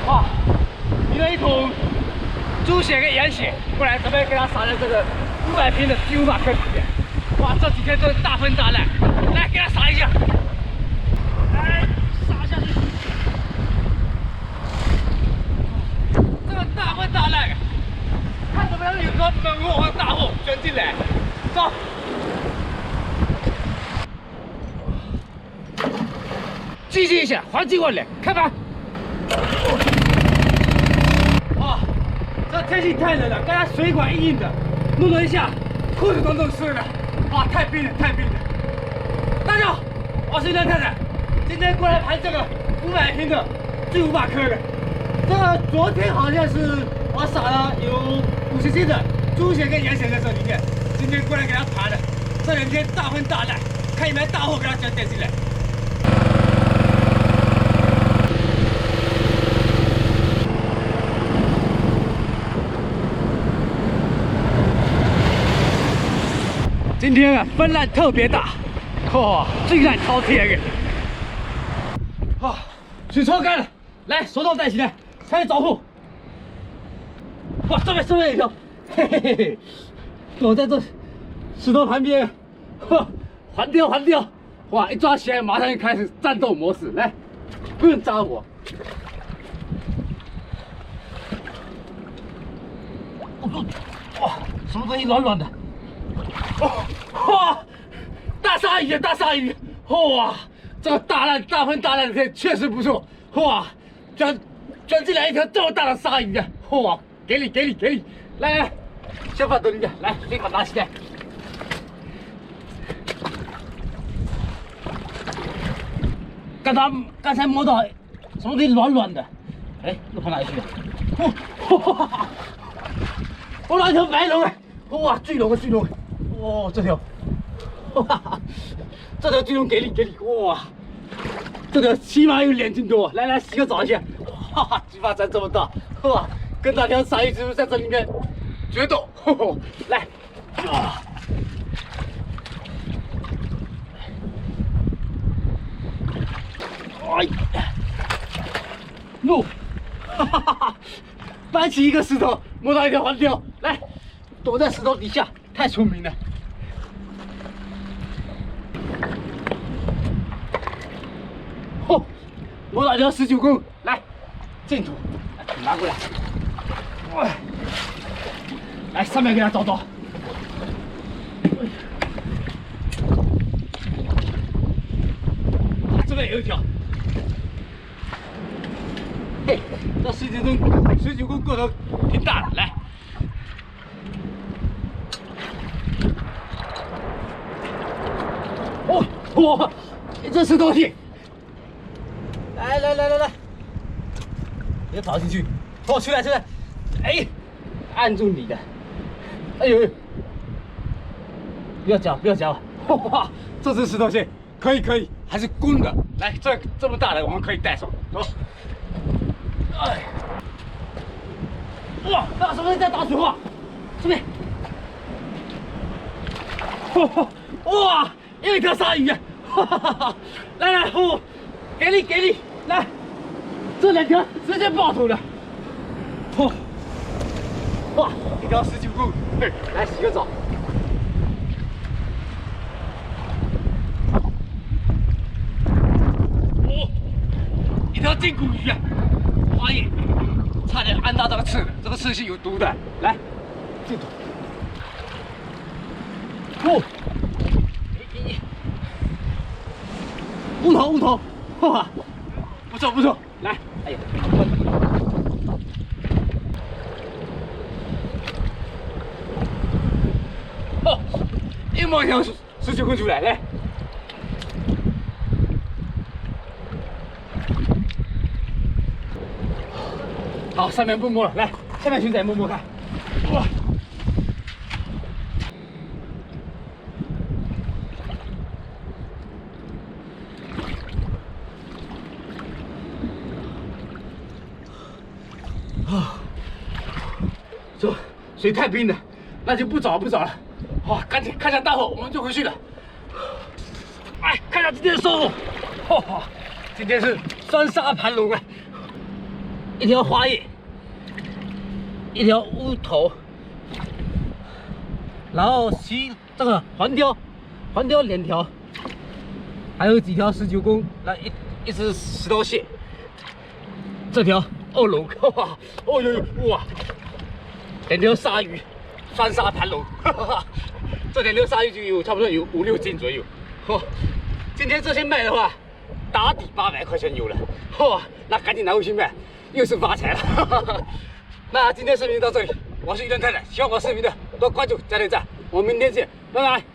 哇，提了一桶猪血跟羊血，过来准备给它撒在这个500平的巨无霸坑里面。哇，这几天真是大风大浪，来给它撒一下，来撒下去。这个大风大浪，看怎么样有个猛货和大货卷进来，走。 继续一下，黄金万两，开吧！哇，这天气太冷了，刚才水管硬硬的，弄了一下，裤子都弄湿了。哇，太冰了，太冰了！大家好，我是梁太太，今天过来盘这个500平的巨无霸坑的。这个昨天好像是我撒了有50斤的猪血跟羊血在这里面，今天过来给它盘的。这2天大风大浪，看有没有大货给它卷进来。 今天啊，风浪特别大，哇，巨浪滔天的。啊，水抽干了，来，手套戴起来，开始找货。哇，这边有一条，嘿嘿嘿嘿，躲在这石头旁边，呵，环钓环钓，哇，一抓起来马上就开始战斗模式，来，不用扎我。哇，什么东西软软的？ 哇，大鲨鱼啊，大鲨鱼！哇，这个大风大浪的天确实不错。哇，卷进来一条这么大的鲨鱼啊！哇，给你，来来，先放蹲下，来，立马拿起来。刚才摸到什么东西软软的，哎，又跑哪里去了？哇，我拿一条白龙哎！哇，巨龙啊，巨龙！ 哇，这条，哇，这条巨龙给你，哇，这条起码有2斤多，来洗个澡一下，哇，鸡巴长这么大，哇，跟那条鲨鱼是不是在这里面决斗？来，啊，哎，怒，哈哈哈，搬起一个石头，摸到一条黄鲷，来，躲在石头底下，太聪明了。 哦，摸到一条19公，来，净土，拿过来，哇，来上面给它找找，这边有一条，嘿，这19公个头挺大的，来，哦，哇，这是东西。 来，别跑进去，哦，出来，哎，按住你的，哎呦，不要搅，哇，这只石头蟹可以，还是公的，来，这么大的我们可以带走，走，哎，哇，那什么在打水花？这边，哇，又一条鲨鱼啊，来，哦，给你。 来，这2条直接爆头了！哇，一条19公，嘿，来洗个澡。哦，一条金骨鱼啊！花叶，差点按到这个刺了，这个刺是有毒的。来，进土。哦，乌头，哇！ 不错，来，哎呀，哦，又摸一条19公出来，来，好，上面不摸了，来，下面熊仔摸摸看，哇，啊，这水太冰了，那就不找了。哇，赶紧看下大货，我们就回去了。哎，看下今天的收获，哇，今天是双沙盘龙啊一条花叶，一条乌头，然后这个环鲷2条，还有几条19公，那一只石头蟹，这条欧龙，哇，哦呦哇，2条鲨鱼，翻沙盘龙，这2条鲨鱼就有差不多有5、6斤左右，今天这些卖的话，打底800块钱有了，那赶紧拿回去卖，又是发财了。那今天视频就到这里，我是鱼蛋太太，喜欢我视频的多关注加点赞，我们明天见，拜拜。